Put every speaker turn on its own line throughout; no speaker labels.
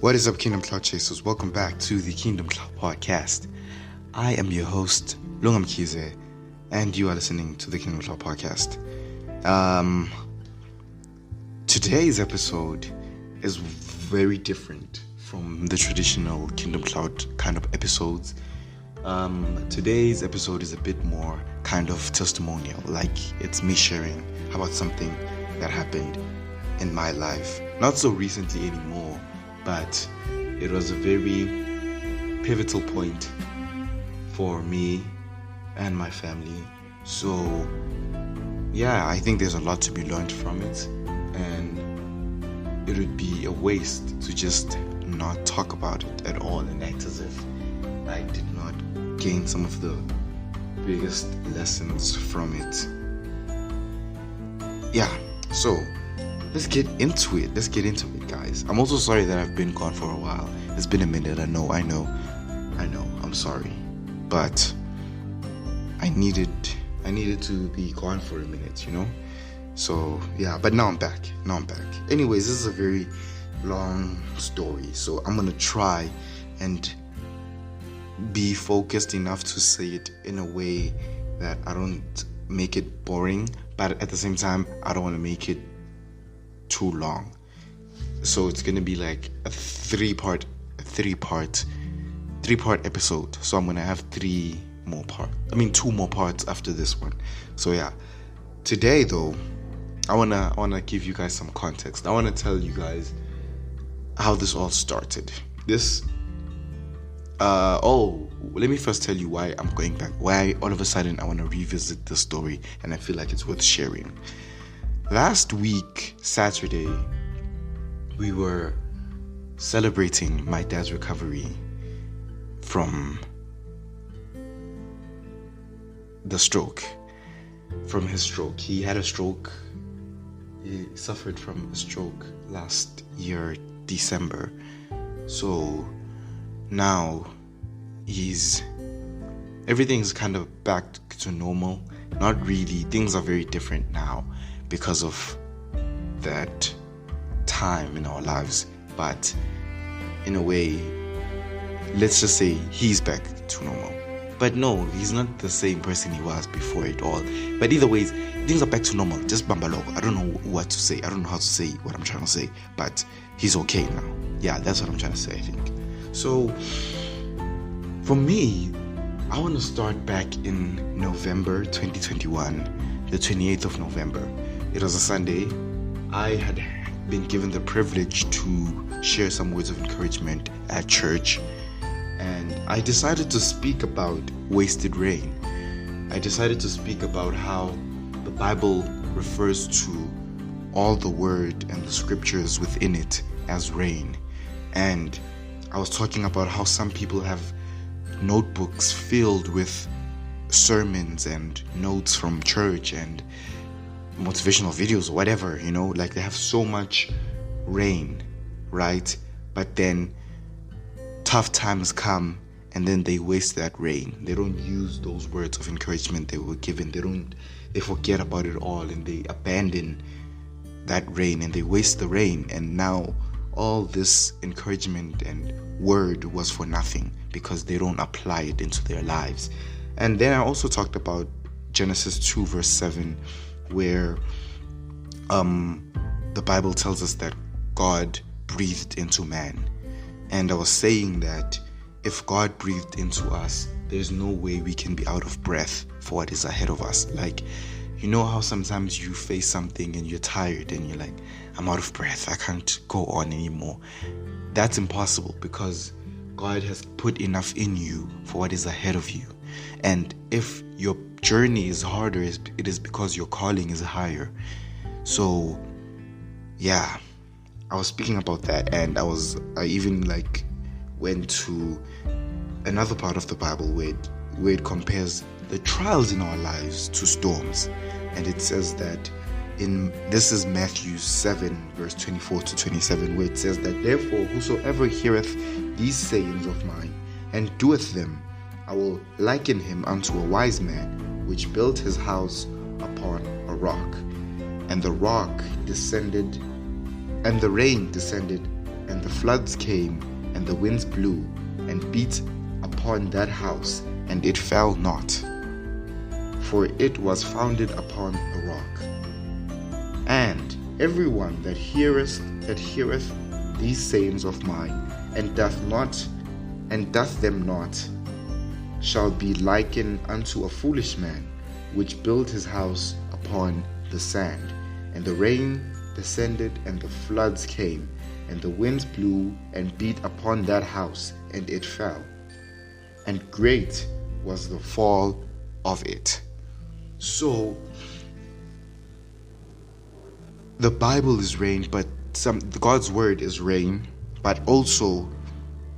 What is up, Kingdom Cloud Chasers? Welcome back to the Kingdom Cloud Podcast. I am your host, Lungam Kize, and you are listening to the Kingdom Cloud Podcast. Today's episode is very different from the traditional Kingdom Cloud kind of episodes. Today's episode is a bit more kind of testimonial, like it's me sharing about something that happened in my life. Not so recently anymore, but it was a very pivotal point for me and my family. So yeah, I think there's a lot to be learned from it, and it would be a waste to just not talk about it at all and act as if I did not gain some of the biggest lessons from it. Yeah, so let's get into it, guys. I'm also sorry that I've been gone for a while. It's been a minute. I know. I'm sorry, but I needed to be gone for a minute, So yeah, but now I'm back. Anyways, this is a very long story, so I'm gonna try and be focused enough to say it in a way that I don't make it boring, but at the same time, I don't want to make it too long. So it's gonna be like a three-part episode. So I'm gonna have two more parts after this one. So yeah, today though, I wanna give you guys some context. I wanna tell you guys how this all started. Let me first tell you why I'm going back. Why all of a sudden I want to revisit the story, and I feel like it's worth sharing. Last week, Saturday, we were celebrating my dad's recovery from his stroke. He had a stroke. He suffered from a stroke last year, December. So now everything's kind of back to normal. Not really. Things are very different now because of that time in our lives. But in a way, let's just say he's back to normal. But no, he's not the same person he was before it all. But either ways, things are back to normal. Just bambalogo. I don't know what to say. I don't know how to say what I'm trying to say. But he's okay now. Yeah, that's what I'm trying to say, I think. So, for me, I want to start back in November 2021, the 28th of November. It was a Sunday. I had been given the privilege to share some words of encouragement at church, and I decided to speak about wasted rain. I decided to speak about how the Bible refers to all the word and the scriptures within it as rain. And I was talking about how some people have notebooks filled with sermons and notes from church and motivational videos or whatever, like they have so much rain, right? But then tough times come and then they waste that rain. They don't use those words of encouragement they were given. They forget about it all, and they abandon that rain and they waste the rain. And now all this encouragement and word was for nothing because they don't apply it into their lives. And then I also talked about Genesis 2 verse 7, where the Bible tells us that God breathed into man. And I was saying that if God breathed into us, there's no way we can be out of breath for what is ahead of us. Like, you know how sometimes you face something and you're tired and you're like, I'm out of breath, I can't go on anymore. That's impossible because God has put enough in you for what is ahead of you. And if your journey is harder, it is because your calling is higher. So yeah, I was speaking about that, and I even went to another part of the Bible where it compares the trials in our lives to storms. And it says that this is Matthew 7 verse 24 to 27, where it says that therefore whosoever heareth these sayings of mine and doeth them, I will liken him unto a wise man which built his house upon a rock. And the rock descended, and the rain descended, And the floods came, and the winds blew, and beat upon that house, and it fell not, for it was founded upon a rock. And everyone that heareth these sayings of mine, and doth them not, shall be likened unto a foolish man, which built his house upon the sand. And the rain descended, and the floods came, and the winds blew and beat upon that house, and it fell. And great was the fall of it. So, the Bible is rain, but God's word is rain, but also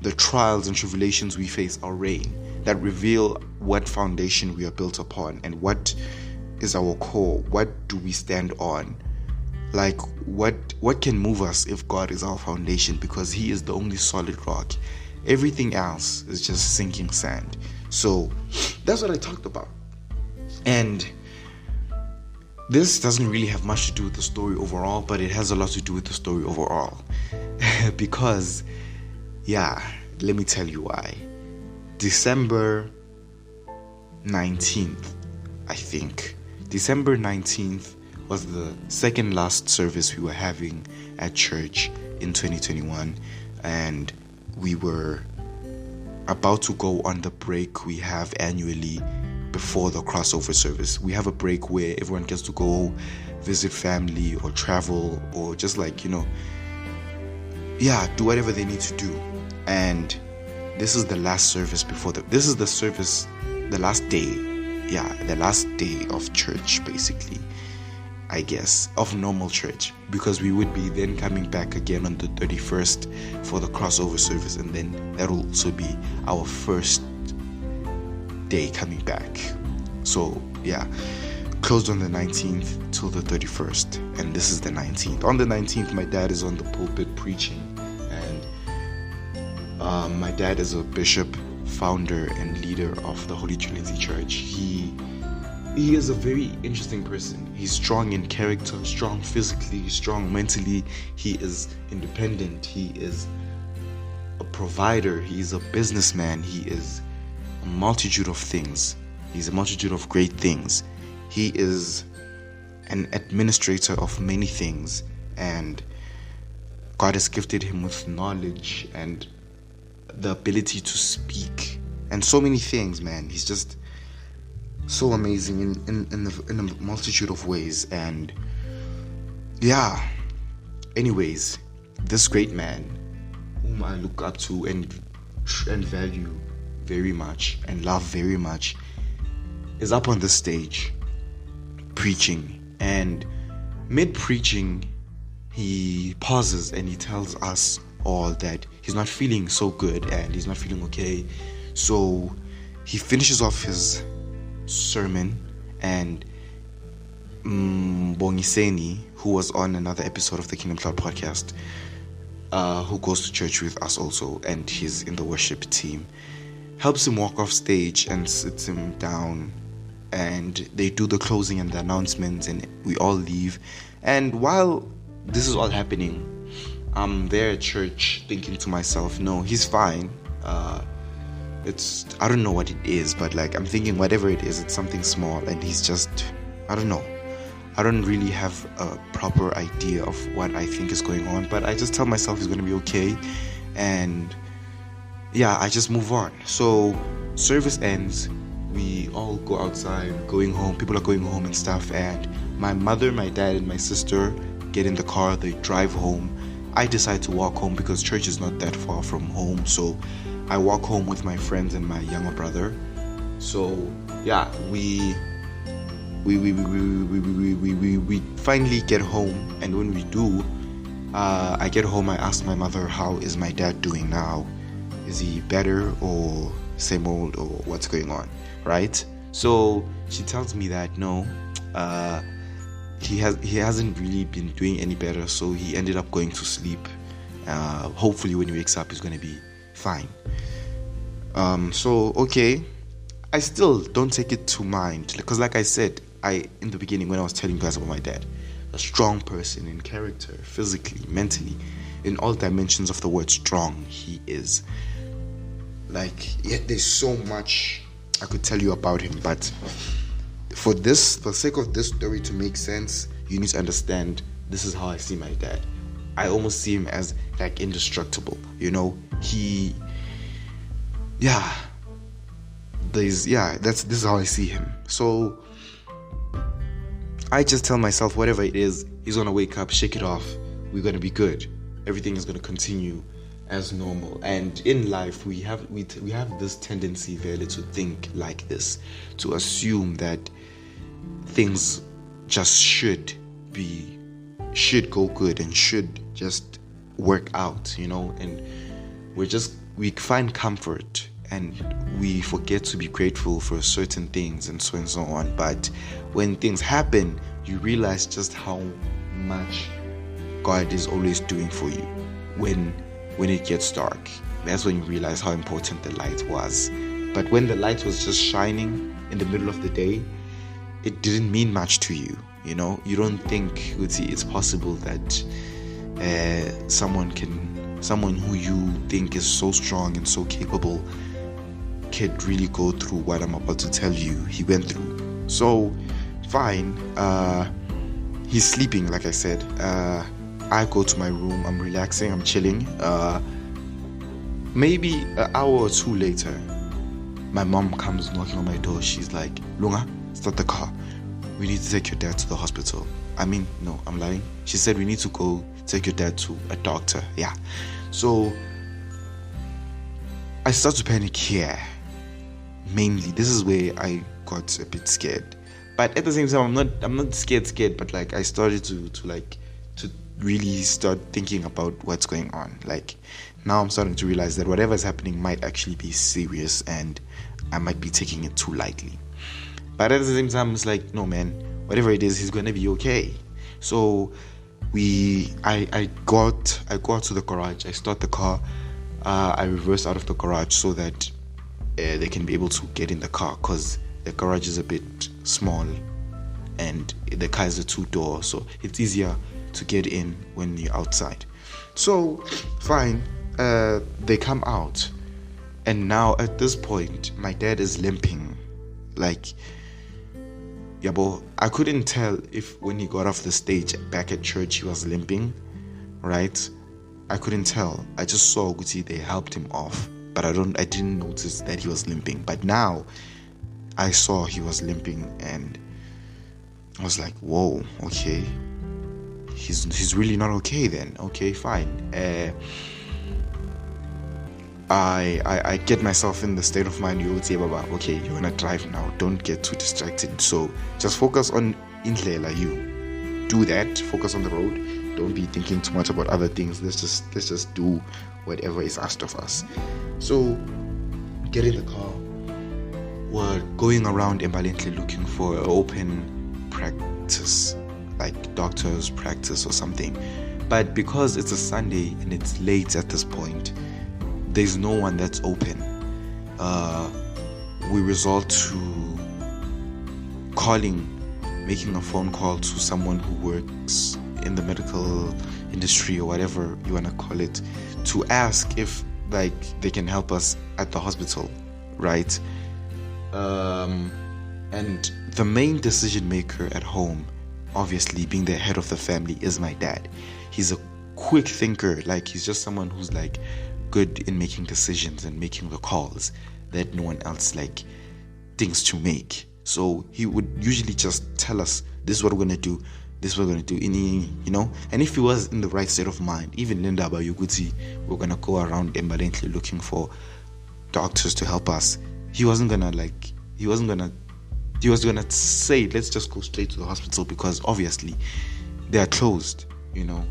the trials and tribulations we face are rain that reveal what foundation we are built upon and what is our core. What do we stand on? Like, what can move us if God is our foundation? Because He is the only solid rock. Everything else is just sinking sand. So that's what I talked about. And this doesn't really have much to do with the story overall, but it has a lot to do with the story overall. Because, yeah, let me tell you why. December 19th, I think. December 19th was the second last service we were having at church in 2021. And we were about to go on the break we have annually before the crossover service. We have a break where everyone gets to go visit family or travel or just do whatever they need to do. And this is the last service this is the last day of church, basically, I guess, of normal church, because we would be then coming back again on the 31st for the crossover service, and then that will also be our first day coming back. So yeah, closed on the 19th till the 31st, and this is the 19th. On the 19th, my dad is on the pulpit preaching, and my dad is a bishop, founder and leader of the Holy Trinity Church. He is a very interesting person. He's strong in character, strong physically, strong mentally. He is independent. He is a provider. He is a businessman. He is a multitude of things. He's a multitude of great things. He is an administrator of many things, and God has gifted him with knowledge and the ability to speak and so many things, man. He's just so amazing in a multitude of ways. And yeah, anyways, this great man whom I look up to and value very much and love very much is up on the stage preaching, and mid-preaching he pauses and he tells us all that he's not feeling so good and he's not feeling okay. So he finishes off his sermon, and Bongiseni, who was on another episode of the Kingdom Cloud podcast, who goes to church with us also, and he's in the worship team, helps him walk off stage and sits him down, and they do the closing and the announcements, and we all leave. And while this is all happening, I'm there at church thinking to myself, no, he's fine. I don't know what it is, but I'm thinking whatever it is, it's something small, and he's just, I don't know. I don't really have a proper idea of what I think is going on, but I just tell myself he's going to be okay, and yeah, I just move on. So service ends, we all go outside, going home, people are going home and stuff, and my mother, my dad, and my sister get in the car, they drive home. I decide to walk home because church is not that far from home, so I walk home with my friends and my younger brother. So yeah, we finally get home, and when we do, I get home, I ask my mother, how is my dad doing now? Is he better or same old, or what's going on, right? So she tells me that no, he hasn't really been doing any better, so he ended up going to sleep. Hopefully when he wakes up he's going to be fine. So okay, I still don't take it to mind, because like I said, in the beginning when I was telling you guys about my dad, a strong person in character, physically, mentally, in all dimensions of the word strong, he is. Like, yet there's so much I could tell you about him, but for the sake of this story to make sense, you need to understand this is how I see my dad. I almost see him as like indestructible, this is how I see him. So I just tell myself, whatever it is, he's gonna wake up, shake it off, we're gonna be good, everything is gonna continue as normal. And in life we have this tendency really to think like this, to assume that things just should go good and should just work out, and we find comfort and we forget to be grateful for certain things and so on. But when things happen, you realize just how much God is always doing for you. When it gets dark, that's when you realize how important the light was. But when the light was just shining in the middle of the day, it didn't mean much to you. You don't think it's possible that someone who you think is so strong and so capable could really go through what I'm about to tell you he went through. So fine, he's sleeping, like I said. I go to my room, I'm relaxing, I'm chilling. Maybe an hour or two later, my mom comes knocking on my door. She's like, Lunga, start the car, we need to take your dad to the hospital. No, I'm lying. She said we need to go take your dad to a doctor. Yeah. So I start to panic here. Mainly, this is where I got a bit scared. But at the same time, I'm not scared, but like I started to really start thinking about what's going on. Like, now I'm starting to realize that whatever is happening might actually be serious and I might be taking it too lightly. But at the same time, it's like, no man, whatever it is, he's gonna be okay. So I go out to the garage, I start the car, I reverse out of the garage so that they can be able to get in the car, because the garage is a bit small and the car is a 2-door, so it's easier to get in when you're outside. So fine, they come out, and now at this point my dad is limping. Like, yabo, I couldn't tell if when he got off the stage back at church he was limping, right? I couldn't tell. I just saw Guti, they helped him off, but I didn't notice that he was limping. But now I saw he was limping and I was like, whoa, okay, he's really not okay then. Okay, fine. I get myself in the state of mind, you would say, Baba, okay, you're gonna drive now, don't get too distracted, so just focus on indlela. You do that, focus on the road, don't be thinking too much about other things. Let's just do whatever is asked of us. So get in the car, we're going around Embalently looking for an open practice, like doctor's practice or something. But because it's a Sunday and it's late at this point, there's no one that's open. We resort to making a phone call to someone who works in the medical industry or whatever you want to call it, to ask if like they can help us at the hospital, right? And the main decision maker at home, obviously being the head of the family, is my dad. He's a quick thinker. Like, he's just someone who's like good in making decisions and making the calls that no one else like thinks to make. So he would usually just tell us, this is what we're gonna do, this is what we're gonna do, and if he was in the right state of mind, even Linda Bayuguti, we're gonna go around Embalently looking for doctors to help us, he was gonna say, let's just go straight to the hospital, because obviously they are closed,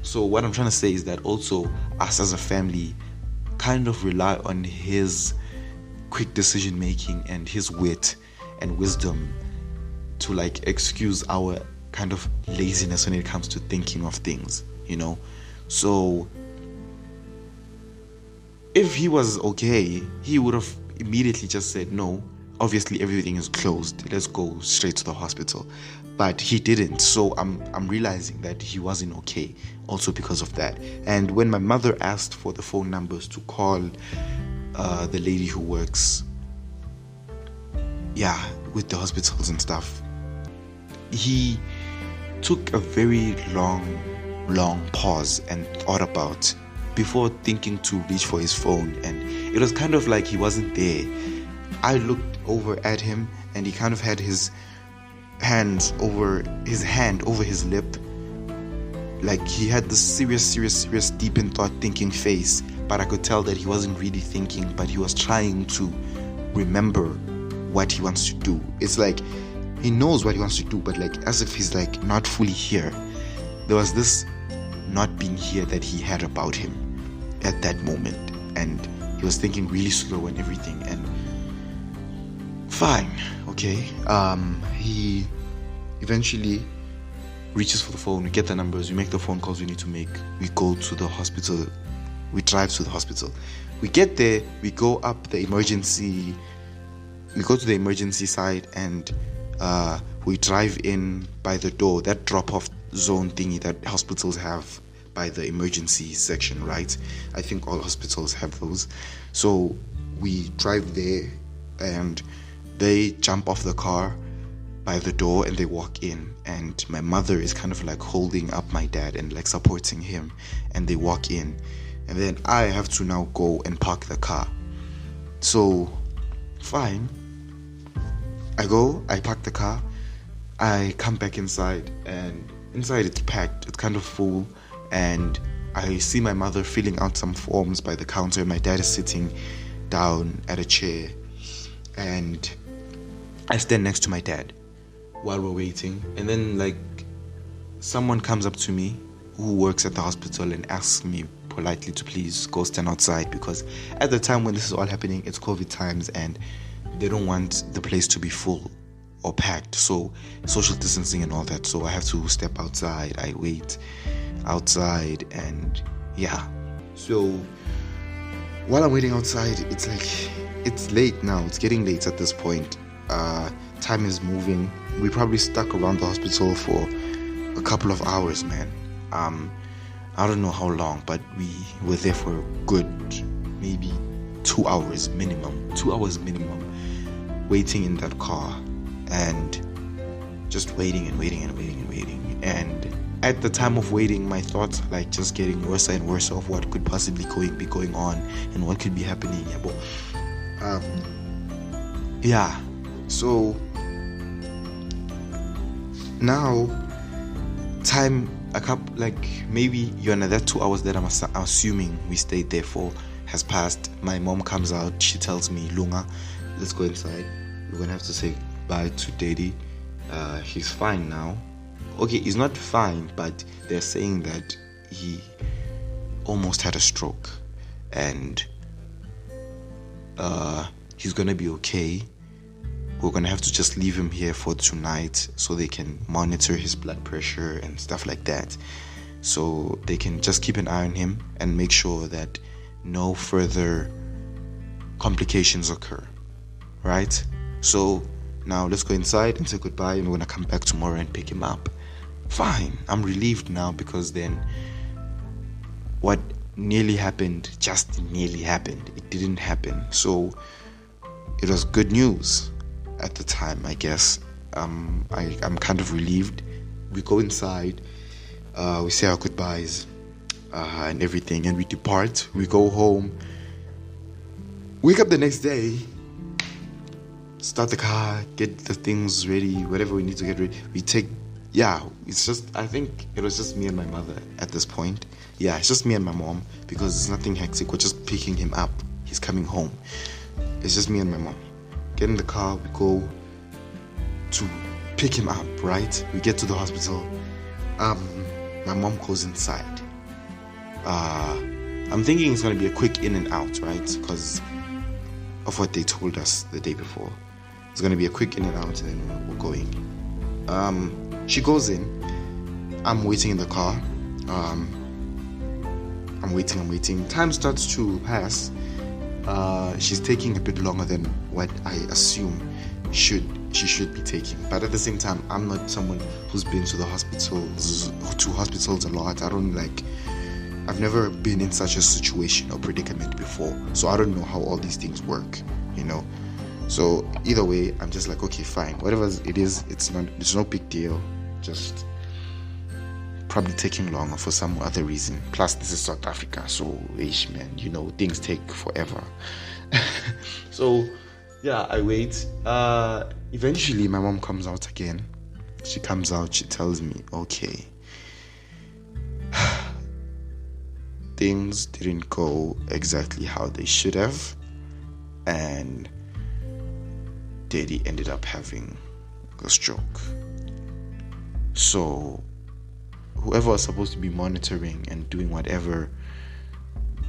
So what I'm trying to say is that also us as a family kind of rely on his quick decision making and his wit and wisdom to like excuse our kind of laziness when it comes to thinking of things, So if he was okay, he would have immediately just said, no, obviously everything is closed. Let's go straight to the hospital. But he didn't. So I'm realizing that he wasn't okay also because of that. And when my mother asked for the phone numbers to call the lady who works with the hospitals and stuff, he took a very long pause and thought about before thinking to reach for his phone, and it was kind of like he wasn't there. I looked over at him and he kind of had his hand over his lip, like he had this serious deep in thought thinking face, but I could tell that he wasn't really thinking, but he was trying to remember what he wants to do. It's like he knows what he wants to do, but like as if he's like not fully here. There was this not being here that he had about him at that moment, and he was thinking really slow and everything. And fine, okay, he eventually reaches for the phone. We get the numbers, we make the phone calls we need to make, we go to the hospital, we drive to the hospital. We get there, we go to the emergency side, and we drive in by the door, that drop-off zone thingy that hospitals have by the emergency section, right? I think all hospitals have those. So we drive there, and they jump off the car by the door and they walk in, and my mother is kind of like holding up my dad and like supporting him, and they walk in, and then I have to now go and park the car. So fine, I park the car, I come back inside, and inside it's packed, it's kind of full, and I see my mother filling out some forms by the counter. My dad is sitting down at a chair, and I stand next to my dad while we're waiting, and then like someone comes up to me who works at the hospital and asks me politely to please go stand outside, because at the time when this is all happening, it's COVID times and they don't want the place to be full or packed, so social distancing and all that. So I have to step outside. I wait outside, and so while I'm waiting outside, it's like it's late now, it's getting late at this point. Time is moving. We probably stuck around the hospital for a couple of hours, man. I don't know how long, but we were there for a good maybe 2 hours minimum, waiting in that car, and just waiting. And at the time of waiting, my thoughts are like just getting worse and worse of what could possibly be going on and what could be happening. So now time maybe another 2 hours that I'm assuming we stayed there for has passed. My mom comes out, she tells me, Lunga, let's go inside, we're gonna have to say bye to Daddy. He's fine now. Okay, he's not fine, but they're saying that he almost had a stroke, and he's gonna be okay. We're gonna have to just leave him here for tonight so they can monitor his blood pressure and stuff like that, so they can just keep an eye on him and make sure that no further complications occur, right? So now let's go inside and say goodbye, and we're gonna come back tomorrow and pick him up. Fine, I'm relieved now, because then what nearly happened just nearly happened. It didn't happen, so it was good news at the time, I guess. I'm kind of relieved. We go inside, we say our goodbyes and everything, and we depart. We go home, wake up the next day, start the car, get the things ready, whatever we need to get ready. I think it was just me and my mother at this point. It's just me and my mom, because it's nothing hectic. We're just picking him up. He's coming home. It's just me and my mom. Get in the car, we go to pick him up, right? We get to the hospital. My mom goes inside. I'm thinking it's going to be a quick in and out, right? Because of what they told us the day before. It's going to be a quick in and out, and then we're going. She goes in. I'm waiting in the car. I'm waiting. Time starts to pass. she's taking a bit longer than what I assume she should be taking. But at the same time, I'm not someone who's been to hospitals a lot. I've never been in such a situation or predicament before, so I don't know how all these things work, So either way, I'm just like, okay, fine, whatever it is, it's no big deal. Just probably taking longer for some other reason. Plus, this is South Africa, so man, things take forever. So yeah, I wait. Eventually, my mom comes out again. She comes out. She tells me, okay, things didn't go exactly how they should have, and Daddy ended up having a stroke. So whoever was supposed to be monitoring and doing whatever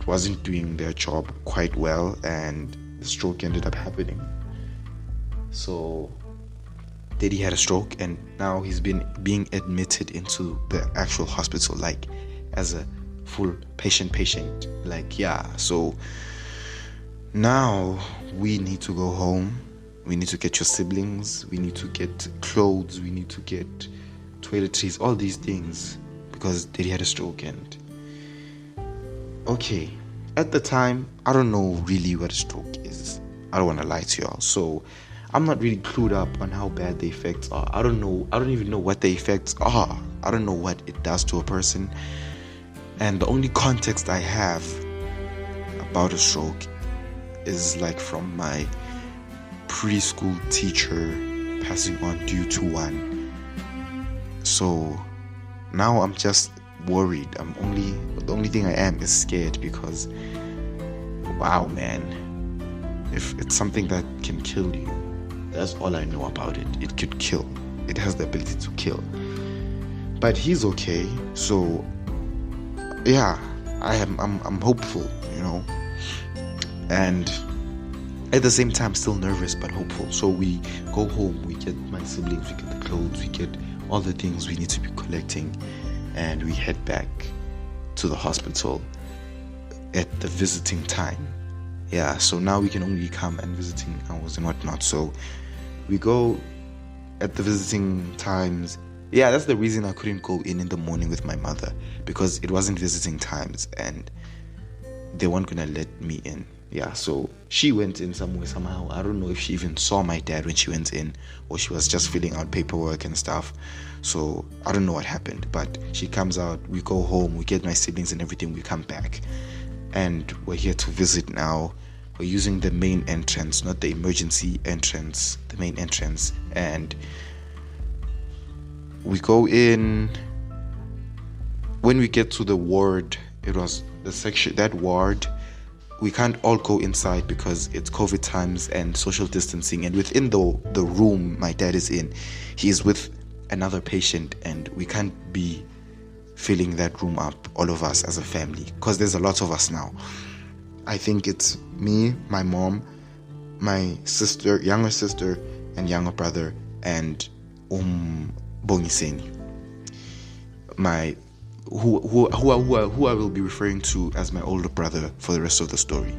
wasn't doing their job quite well, and the stroke ended up happening. So Daddy had a stroke, and now he's been being admitted into the actual hospital, like as a full patient. So now we need to go home. We need to get your siblings. We need to get clothes. We need to get toiletries, all these things, because Daddy had a stroke. And okay, at the time, I don't know really what a stroke is. I don't want to lie to y'all. So I'm not really clued up on how bad the effects are. I don't even know what the effects are. I don't know what it does to a person. And the only context I have about a stroke is like from my preschool teacher passing on due to one. So now I'm just worried. The only thing I am is scared, because wow, man, if it's something that can kill you, that's all I know about it. It could kill. It has the ability to kill. But he's okay. So yeah, I'm hopeful, and at the same time still nervous but hopeful. So we go home, we get my siblings, we get the clothes, we get all the things we need to be collecting, and we head back to the hospital at the visiting time. Yeah, so now we can only come and visiting hours and whatnot. So we go at the visiting times. Yeah, that's the reason I couldn't go in the morning with my mother, because it wasn't visiting times and they weren't gonna let me in. Yeah, so she went in somehow. I don't know if she even saw my dad when she went in, or she was just filling out paperwork and stuff. So I don't know what happened, but she comes out, we go home, we get my siblings and everything, we come back, and we're here to visit now. We're using the main entrance, not the emergency entrance, the main entrance, and we go in. When we get to the ward, it was the section, that ward, we can't all go inside because it's COVID times and social distancing, and within the room my dad is in, he is with another patient, and we can't be filling that room up, all of us as a family, because there's a lot of us now. I think it's me, my mom, my sister, younger sister, and younger brother, and Bongiseni, who I will be referring to as my older brother for the rest of the story.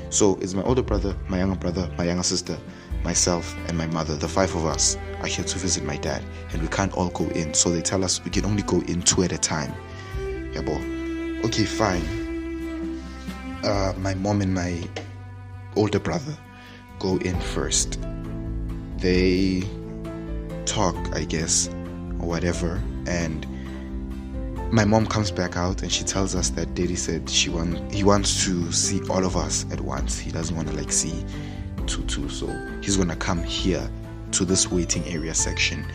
So it's my older brother, my younger sister, myself, and my mother. The five of us are here to visit my dad, and we can't all go in. So they tell us we can only go in 2 at a time. Yeah, boy. Okay, fine. My mom and my older brother go in first. They talk, I guess, or whatever, and my mom comes back out and she tells us that Daddy said he wants to see all of us at once. He doesn't want to see two, so he's gonna come here to this waiting area section,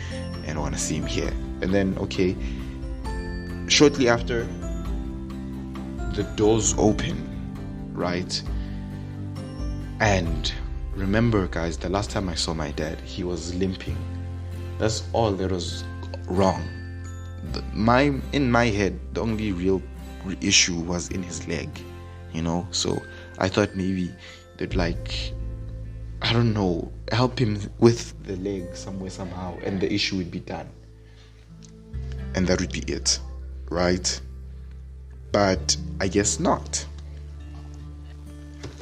and I want to see him here. And then okay, shortly after, the doors open, right? And remember, guys, the last time I saw my dad, he was limping. That's all that was wrong. In my head, the only real issue was in his leg, so I thought maybe they'd I don't know, help him with the leg somehow, and the issue would be done, and that would be it, right? But I guess not.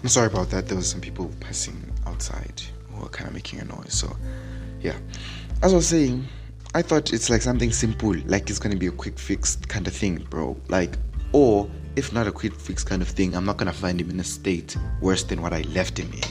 I'm sorry about that. There was some people passing outside who were kind of making a noise. So, yeah. As I was saying, I thought it's like something simple, like it's gonna be a quick fix kind of thing, bro. Like, or if not a quick fix kind of thing, I'm not gonna find him in a state worse than what I left him in.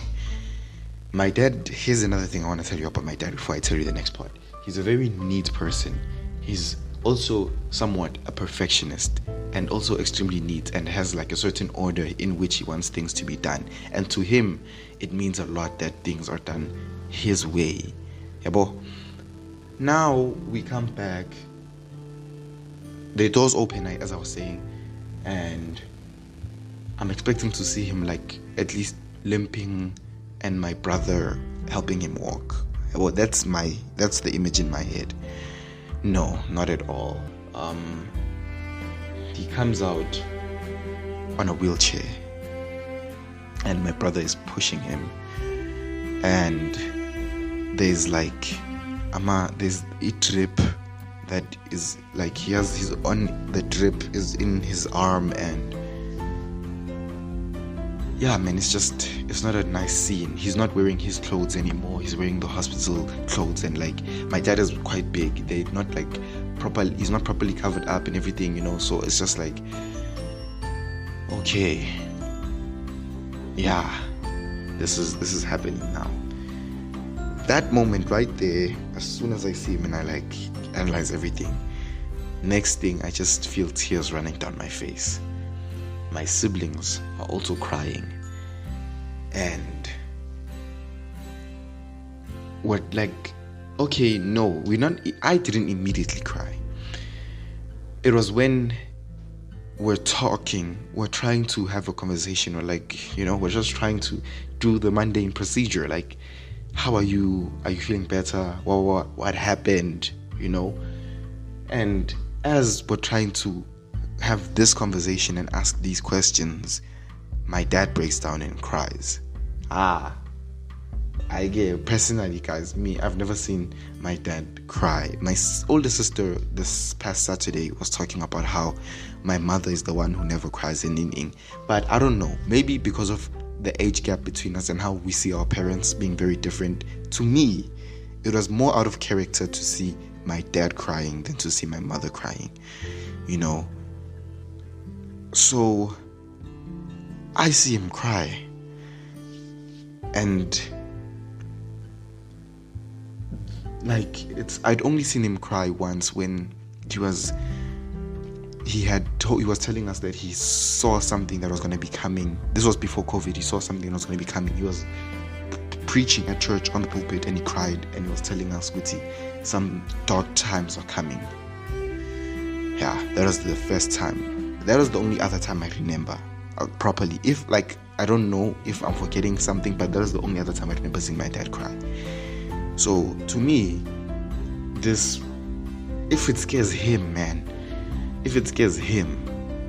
My dad, here's another thing I want to tell you about my dad before I tell you the next part. He's a very neat person. He's also somewhat a perfectionist and also extremely neat and has like a certain order in which he wants things to be done. And to him, it means a lot that things are done his way. Yabo. Now we come back. The doors open, as I was saying, and I'm expecting to see him like at least limping and my brother helping him walk. Well, that's the image in my head. No, not at all. He comes out on a wheelchair and my brother is pushing him, and there's like there's a drip that is like he has his on the drip is in his arm, and yeah, man, it's not a nice scene. He's not wearing his clothes anymore. He's wearing the hospital clothes, and like my dad is quite big. They're not like properly. He's not properly covered up and everything, you know. So it's just like, okay, yeah, this is happening now. That moment right there, as soon as I see him and I like analyze everything, next thing I just feel tears running down my face. My siblings are also crying, and what like, okay, no, I didn't immediately cry. It was when we're talking, we're trying to have a conversation, or like, you know, we're just trying to do the mundane procedure, like, how are you feeling better, what happened, you know. And as we're trying to have this conversation and ask these questions, my dad breaks down and cries. I get personally, guys, I've never seen my dad cry. My older sister this past Saturday was talking about how my mother is the one who never cries anything. But I don't know, maybe because of the age gap between us and how we see our parents being very different. To me, it was more out of character to see my dad crying than to see my mother crying, you know. So I see him cry, and like I'd only seen him cry once when he was telling us that he saw something that was going to be coming. This was before COVID. He saw something that was going to be coming. He was preaching at church on the pulpit and he cried, and he was telling us, Guti, some dark times are coming. Yeah, that was the first time. That was the only other time I remember properly. If like, I don't know if I'm forgetting something, but that was the only other time I remember seeing my dad cry. So to me, if it scares him, man, if it scares him,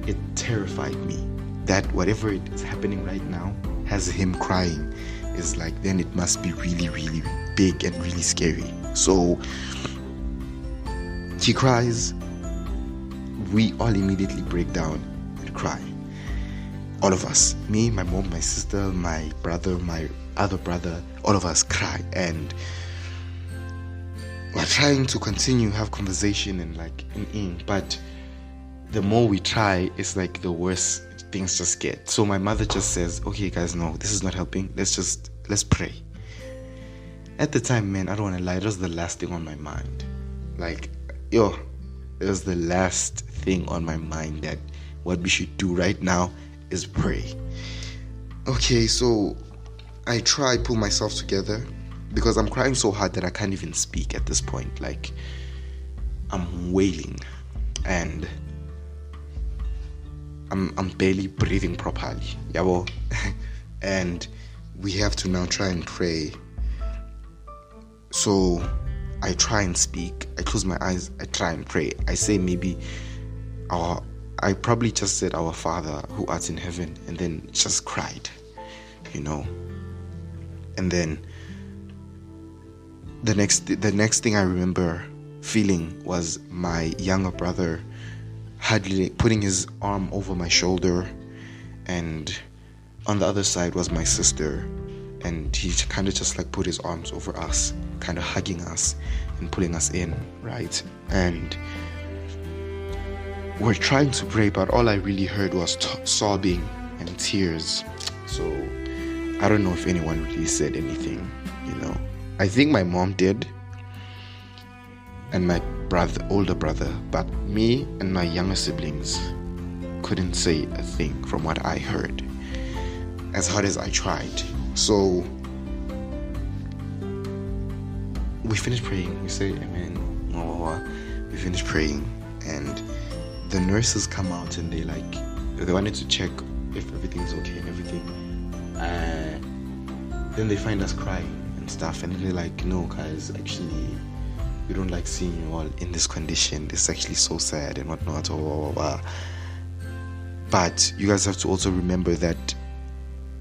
it terrified me. That whatever it is happening right now has him crying is like, then it must be really, really big and really scary. So he cries. We all immediately break down and cry. All of us, me, my mom, my sister, my brother, my other brother, all of us cry, and we're trying to continue have conversation and like but the more we try, it's like the worse things just get. So my mother just says, okay guys, no, this is not helping, let's pray. At the time, man, I don't want to lie, it was the last thing on my mind. Like, it was the last thing on my mind, that what we should do right now is pray. Okay, so I pull myself together, because I'm crying so hard that I can't even speak at this point. Like, I'm wailing and I'm barely breathing properly. Yabo. And we have to now try and pray. So I try and speak. I close my eyes. I try and pray. I say maybe I probably just said, our Father who art in heaven, and then just cried, you know. And then the next thing I remember feeling was my younger brother putting his arm over my shoulder and On the other side was my sister, and he kind of just like put his arms over us, kind of hugging us and pulling us in, right? And we're trying to pray, but all I really heard was sobbing and tears. So I don't know if anyone really said anything, I think my mom did, and my older brother, but me and my younger siblings couldn't say a thing from what I heard, as hard as I tried. So we finished praying. We say amen. We finished praying, and the nurses come out, and they wanted to check if everything's okay and everything. Then they find us crying and stuff, and then they're like, no guys, actually we don't like seeing you all in this condition. It's actually so sad and whatnot. But you guys have to also remember that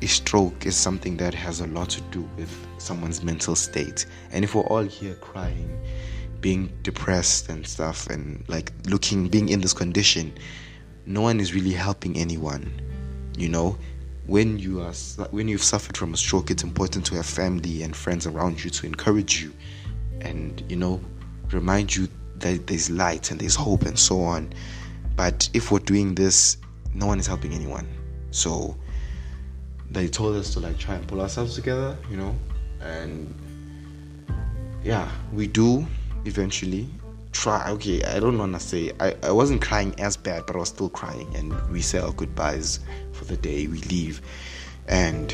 a stroke is something that has a lot to do with someone's mental state. And if we're all here crying, being depressed and stuff, and being in this condition, no one is really helping anyone. When you've suffered from a stroke, it's important to have family and friends around you to encourage you and remind you that there's light and there's hope and so on. But if we're doing this, no one is helping anyone. So they told us to try and pull ourselves together, and we do eventually try. Okay, I don't want to say I wasn't crying as bad, but I was still crying, and we say our goodbyes for the day. We leave, and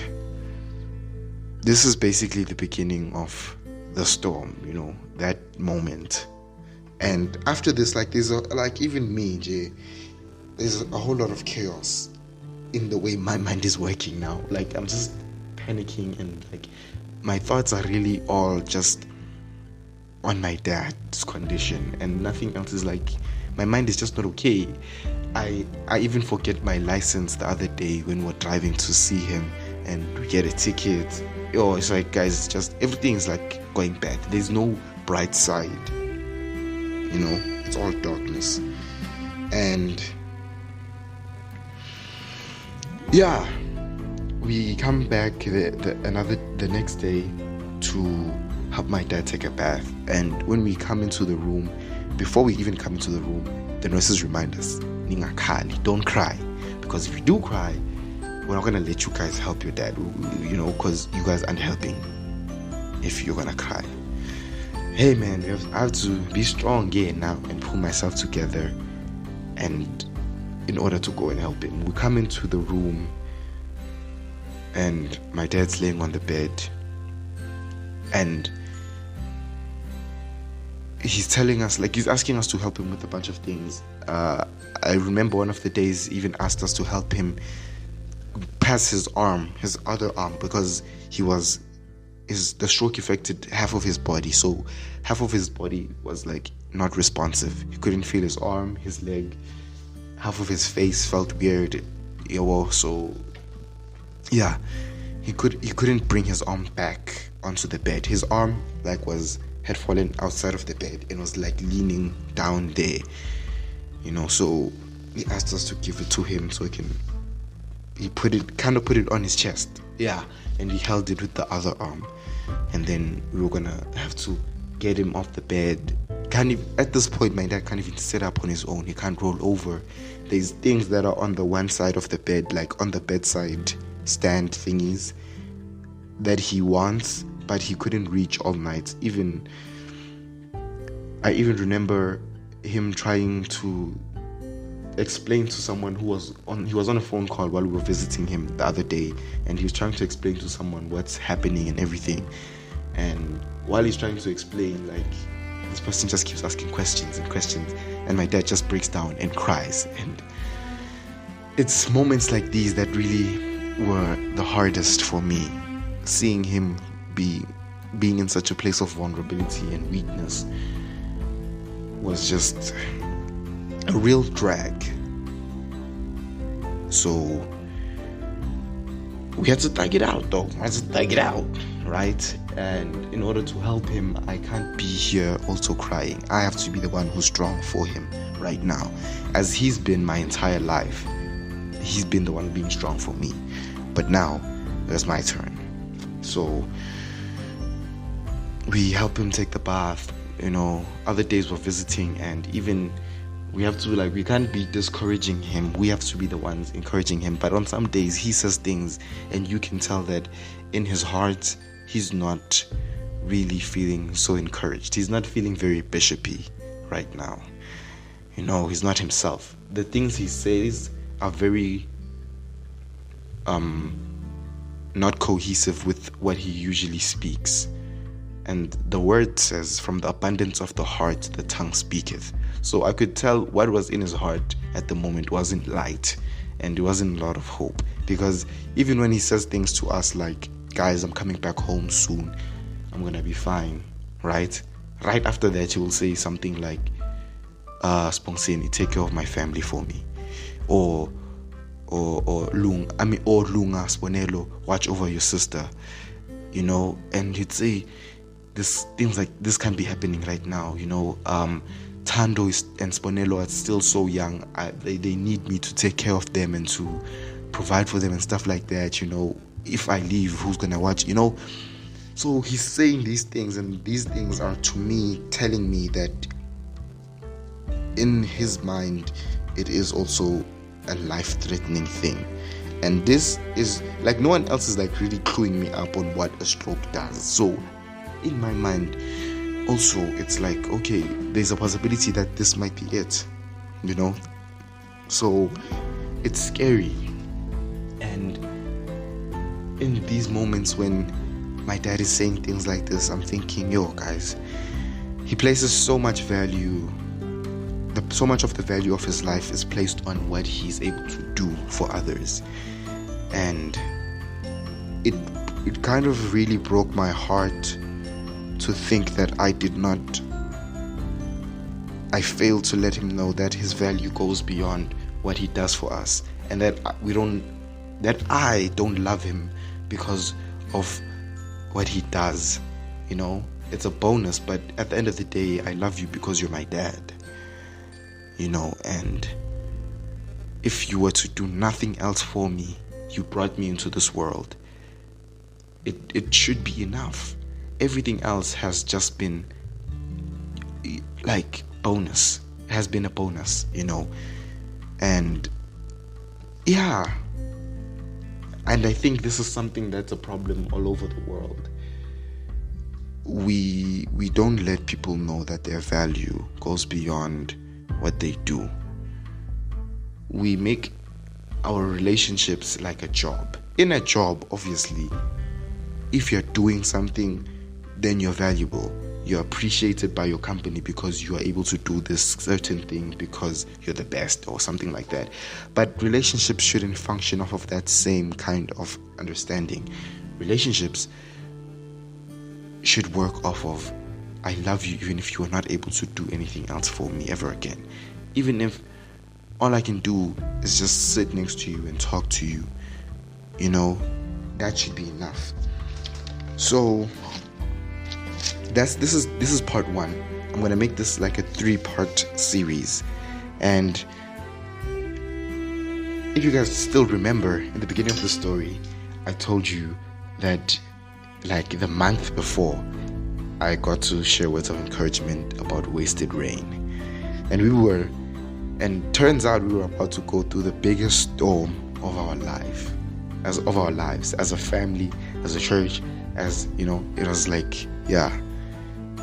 this is basically the beginning of the storm, that moment. And after this, there's even me, Jay, there's a whole lot of chaos in the way my mind is working now. I'm just panicking, and my thoughts are really all just on my dad's condition, and nothing else is my mind is just not okay. I even forget my license the other day when we're driving to see him, and we get a ticket. It's guys, it's just everything is going bad. There's no bright side, it's all darkness. And we come back the next day to help my dad take a bath. And when we come into the room, before we even come into the room, the nurses remind us, "Ningakali, don't cry, because if you do cry, we're not gonna let you guys help your dad, because you guys aren't helping if you're gonna cry." Hey man, I have to be strong now and pull myself together, and in order to go and help him. We come into the room, and my dad's laying on the bed, and he's telling us, he's asking us to help him with a bunch of things. I remember one of the days he even asked us to help him pass his other arm, because the stroke affected half of his body, so half of his body was not responsive. He couldn't feel his arm, his leg, half of his face felt weird. He couldn't bring his arm back onto the bed. His arm had fallen outside of the bed and was leaning down there, so he asked us to give it to him so he put it on his chest, and he held it with the other arm, and then we were gonna have to get him off the bed. At this point, my dad can't even sit up on his own. He can't roll over. There's things that are on the one side of the bed, on the bedside stand thingies, that he wants, but he couldn't reach all night. I even remember him trying to explain to someone he was on a phone call while we were visiting him the other day, and he was trying to explain to someone what's happening and everything. And while he's trying to explain, this person just keeps asking questions, and my dad just breaks down and cries. And it's moments like these that really were the hardest for me, seeing him being in such a place of vulnerability and weakness was just a real drag. So we had to thug it out, right? And in order to help him, I can't be here also crying. I have to be the one who's strong for him right now, as he's been my entire life. He's been the one being strong for me. But now it was my turn. So we help him take the bath. Other days we're visiting, and even we have to, we can't be discouraging him. We have to be the ones encouraging him. But on some days he says things and you can tell that in his heart he's not really feeling so encouraged. He's not feeling very bishopy right now. He's not himself. The things he says are very not cohesive with what he usually speaks. And the word says, from the abundance of the heart the tongue speaketh. So I could tell what was in his heart at the moment wasn't light, and it wasn't a lot of hope. Because even when he says things to us like, guys, I'm coming back home soon, I'm gonna be fine, right after that he will say something like, Sponsini, take care of my family for me, or Lunga Sponelo, watch over your sister, and he'd say things like this can be happening right now. Tando and Sponelo are still so young. They need me to take care of them and to provide for them and stuff like that. If I leave, who's gonna watch? So he's saying these things, and these things are to me telling me that in his mind it is also a life-threatening thing. And this is no one else is really cluing me up on what a stroke does. So in my mind also it's okay, there's a possibility that this might be it, so it's scary. And in these moments when my dad is saying things like this, I'm thinking, guys, he places so much value. So much of the value of his life is placed on what he's able to do for others. And it kind of really broke my heart to think that I failed to let him know that his value goes beyond what he does for us, and that I don't love him because of what he does. It's a bonus, but at the end of the day, I love you because you're my dad. And if you were to do nothing else for me, you brought me into this world, it should be enough. Everything else has just been bonus. It has been a bonus, and yeah. And I think this is something that's a problem all over the world. We don't let people know that their value goes beyond what they do. We make our relationships like a job. In a job, obviously, if you're doing something, then you're valuable. You're appreciated by your company because you are able to do this certain thing because you're the best or something like that. But relationships shouldn't function off of that same kind of understanding. Relationships should work off of, I love you even if you are not able to do anything else for me ever again. Even if all I can do is just sit next to you and talk to you, that should be enough. So this is part 1. I'm gonna make this like a 3-part series. And if you guys still remember, in the beginning of the story, I told you that the month before, I got to share words of encouragement about wasted rain. And turns out we were about to go through the biggest storm of our lives as a family, as a church, as it was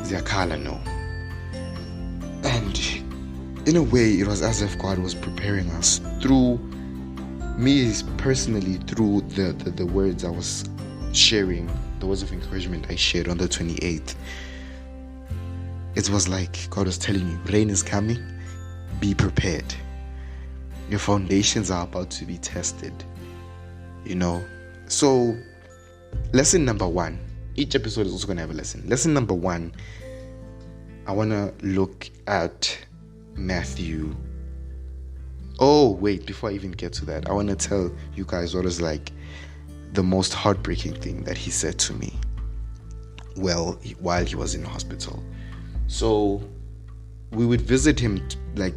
Ziakala, no. And in a way, it was as if God was preparing us through me personally, through the words I was sharing, the words of encouragement I shared on the 28th. It was like God was telling me, rain is coming, be prepared. Your foundations are about to be tested. So lesson number 1, each episode is also going to have a lesson. Lesson number 1, I want to look at Matthew. Oh, wait, before I even get to that, I want to tell you guys what was the most heartbreaking thing that he said to me while he was in the hospital. So we would visit him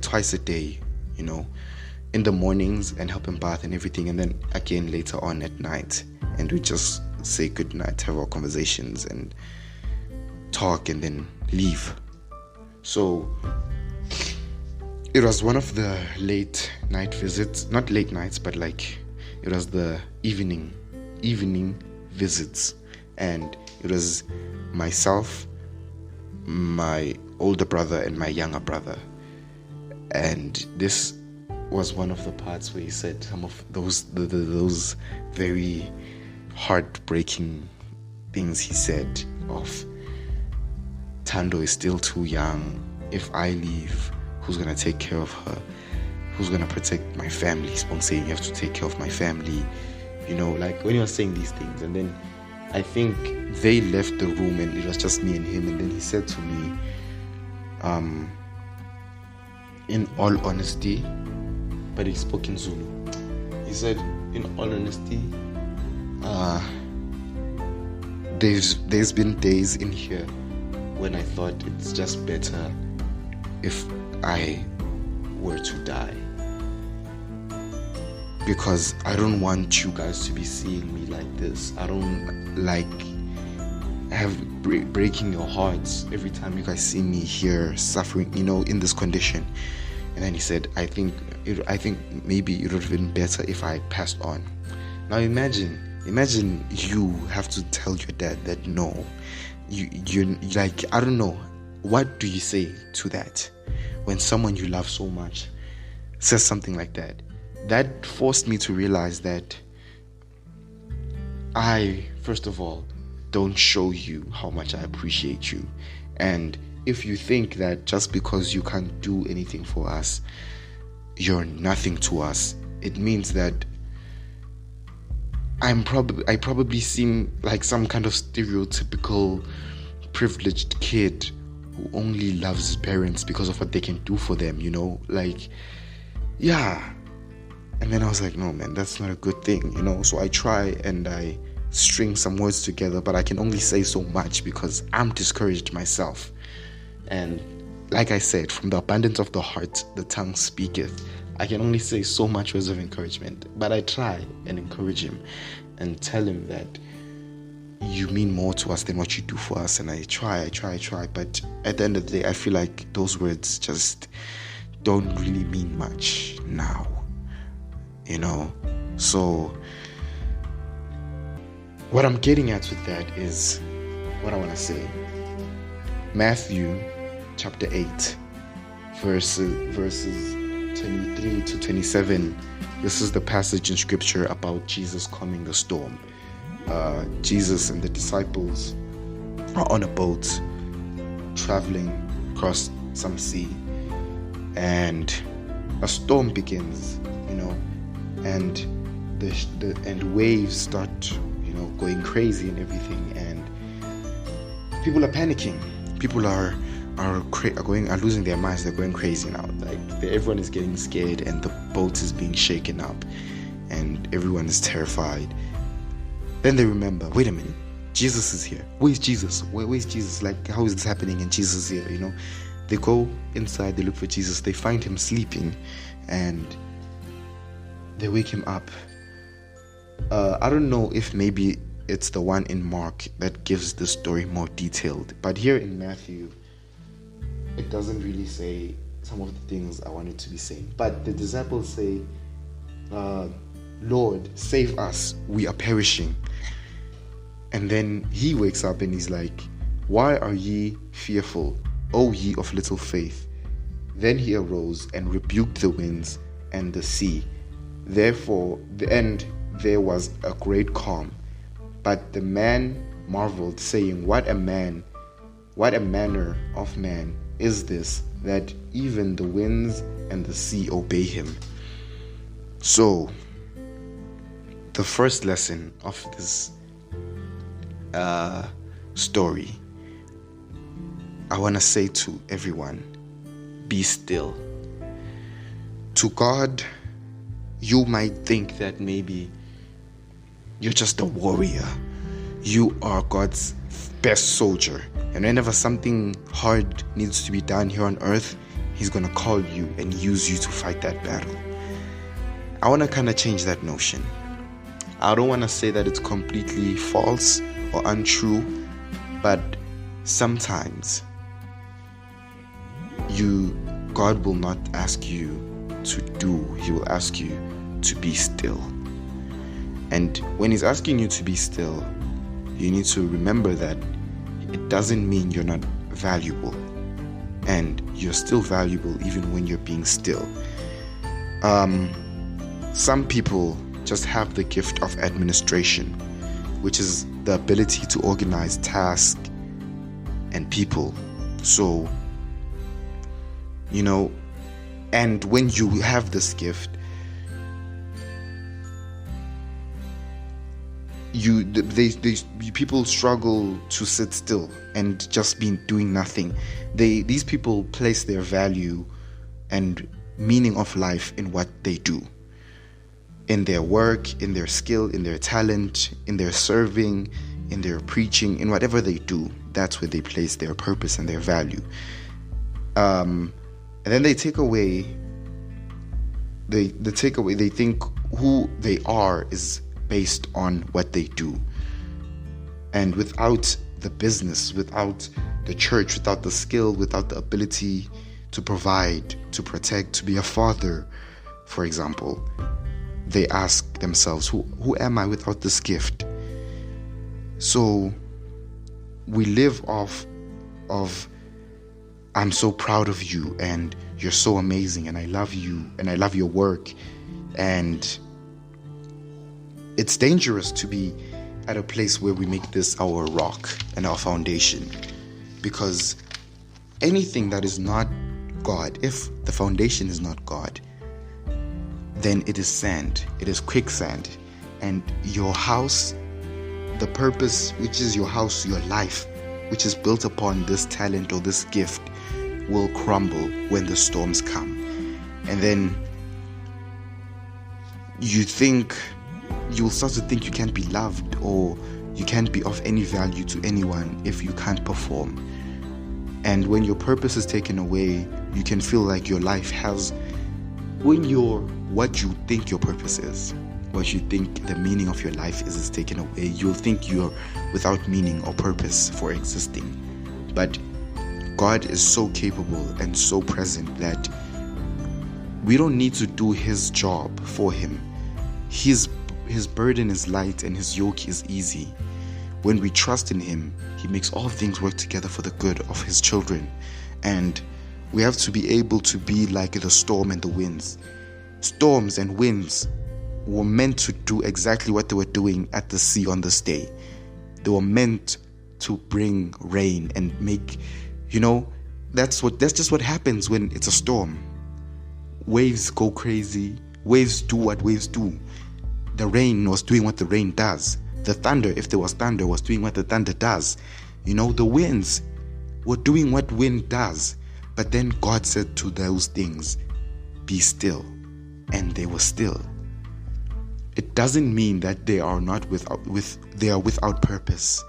twice a day, in in the mornings and help him bath and everything, and then again later on at night, and we just say good night, have our conversations and talk, and then leave. So it was one of the late night visits, not late nights, but like it was the evening visits, and it was myself, my older brother, and my younger brother. And this was one of the parts where he said some of those very heartbreaking things. He said of, Tando is still too young. If I leave, who's gonna take care of her? Who's gonna protect my family? He's been saying you have to take care of my family. Like when he was saying these things, and then I think they left the room and it was just me and him, and then he said to me, in all honesty, but he spoke in Zulu. He said, in all honesty, there's been days in here when I thought it's just better if I were to die, because I don't want you guys to be seeing me like this. I don't like breaking your hearts every time you guys see me here suffering, in this condition. And then he said, I think maybe it would have been better if I passed on. Now imagine you have to tell your dad that no, you like, I don't know, what do you say to that when someone you love so much says something like that? That forced me to realize that I, first of all, don't show you how much I appreciate you. And if you think that just because you can't do anything for us, you're nothing to us, it means that I probably seem like some kind of stereotypical privileged kid who only loves his parents because of what they can do for them, like, yeah. And then I was like, no man, that's not a good thing, so I try and I string some words together, but I can only say so much because I'm discouraged myself. And like I said, from the abundance of the heart, the tongue speaketh. I can only say so much words of encouragement, but I try and encourage him and tell him that you mean more to us than what you do for us. And I try, but at the end of the day, I feel like those words just don't really mean much now, So what I'm getting at with that is what I want to say. Matthew chapter 8, verses 23 to 27. This is the passage in scripture about Jesus calming the storm. Jesus and the disciples are on a boat traveling across some sea, and a storm begins, and the waves start, going crazy and everything, and people are panicking. People are losing their minds. They're going crazy now. Like everyone is getting scared, and the boat is being shaken up, and everyone is terrified. Then they remember, wait a minute, Jesus is here. Where's Jesus? Where's Jesus? Like, how is this happening? And Jesus is here. They go inside. They look for Jesus. They find him sleeping, and they wake him up. I don't know if maybe it's the one in Mark that gives the story more detailed, but here in Matthew, it doesn't really say some of the things I wanted to be saying. But the disciples say, Lord, save us, we are perishing. And then he wakes up and he's like, why are ye fearful, O ye of little faith? Then he arose and rebuked the winds and the sea. Therefore, there was a great calm. But the man marveled, saying, What a manner of man is this, that even the winds and the sea obey him. So, the first lesson of this story, I want to say to everyone, be still. To God, you might think that maybe you're just a warrior. You are God's best soldier. And whenever something hard needs to be done here on earth, he's going to call you and use you to fight that battle. I want to kind of change that notion. I don't want to say that it's completely false or untrue, but sometimes God will not ask you to do, He will ask you to be still. And when He's asking you to be still, you need to remember that it doesn't mean you're not valuable, and you're still valuable even when you're being still. Some people just have the gift of administration, which is the ability to organize tasks and people. So, and when you have this gift, people struggle to sit still and just be doing nothing. These people place their value and meaning of life in what they do, in their work, in their skill, in their talent, in their serving, in their preaching, in whatever they do. That's where they place their purpose and their value. And then they take away. They think who they are is based on what they do. And without the business, without the church, without the skill, without the ability to provide, to protect, to be a father, for example, they ask themselves, who am I without this gift? So we live off of, I'm so proud of you, and you're so amazing, and I love you, and I love your work. And it's dangerous to be at a place where we make this our rock and our foundation, because anything that is not God, if the foundation is not God, then it is sand, it is quicksand, and your house, the purpose, which is your house, your life, which is built upon this talent or this gift, will crumble when the storms come. And then you'll start to think you can't be loved, or you can't be of any value to anyone if you can't perform. And when your purpose is taken away, you can feel like your life has, what you think your purpose is, what you think the meaning of your life is taken away, you'll think you're without meaning or purpose for existing. But God is so capable and so present that we don't need to do His job for Him. His burden is light and His yoke is easy. When we trust in Him, He makes all things work together for the good of His children. And we have to be able to be like the storm and the winds. Storms and winds were meant to do exactly what they were doing at the sea on this day. They were meant to bring rain and make, that's just what happens when it's a storm. Waves go crazy. Waves do what waves do. The rain was doing what the rain does. The thunder, if there was thunder, was doing what the thunder does. The winds were doing what wind does. But then God said to those things, be still. And they were still. It doesn't mean that they are without purpose.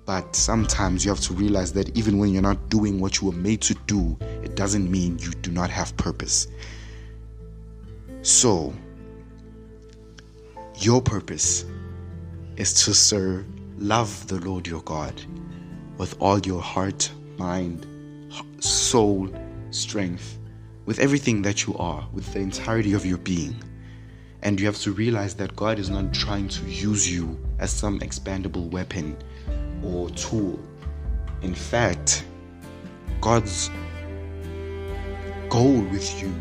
But sometimes you have to realize that even when you're not doing what you were made to do, it doesn't mean you do not have purpose. So, your purpose is to love the Lord your God with all your heart, mind, soul, strength, with everything that you are, with the entirety of your being. And you have to realize that God is not trying to use you as some expandable weapon or tool. In fact, God's goal with you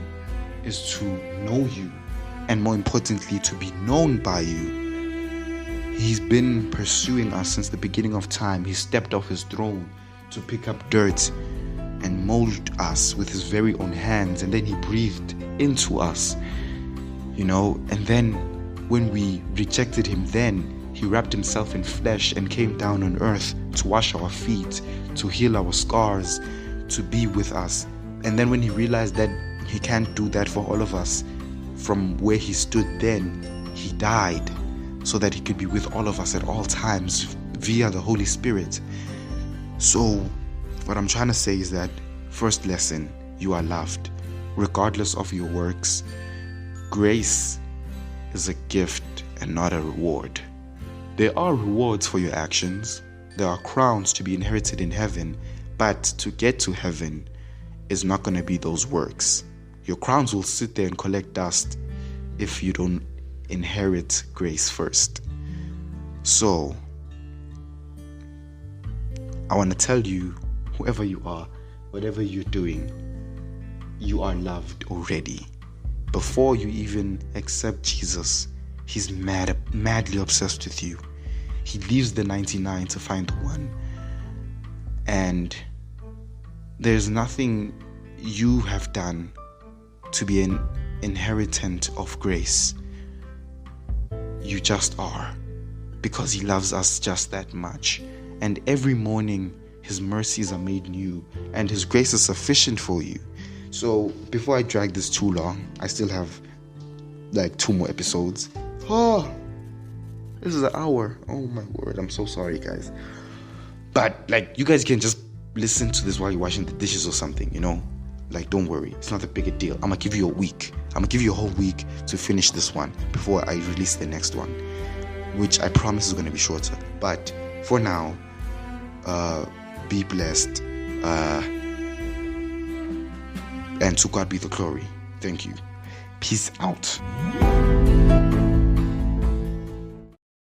is to know you, and more importantly, to be known by you. He's been pursuing us since the beginning of time. He stepped off His throne to pick up dirt and mold us with His very own hands, and then He breathed into us, and then when we rejected Him, then He wrapped Himself in flesh and came down on earth to wash our feet, to heal our scars, to be with us. And then when He realized that He can't do that for all of us, from where He stood then, He died so that He could be with all of us at all times via the Holy Spirit. So what I'm trying to say is that, first lesson, you are loved regardless of your works. Grace is a gift and not a reward. There are rewards for your actions. There are crowns to be inherited in heaven, but to get to heaven is not going to be those works. Your crowns will sit there and collect dust if you don't inherit grace first. So, I want to tell you, whoever you are, whatever you're doing, you are loved already. Before you even accept Jesus, he's madly obsessed with you. He leaves the 99 to find the one. And there's nothing you have done to be an inheritant of grace. You just are, because he loves us just that much. And every morning his mercies are made new and his grace is sufficient for you. So before I drag this too long, I still have like 2 more episodes. This is an hour. Oh my word, I'm so sorry, guys. But like, you guys can just listen to this while you're washing the dishes or something, you know? Like, don't worry, it's not a big deal. I'm gonna give you a week. I'm gonna give you a whole week to finish this one before I release the next one, which I promise is gonna be shorter. But for now, be blessed, and to God be the glory. Thank you. Peace out.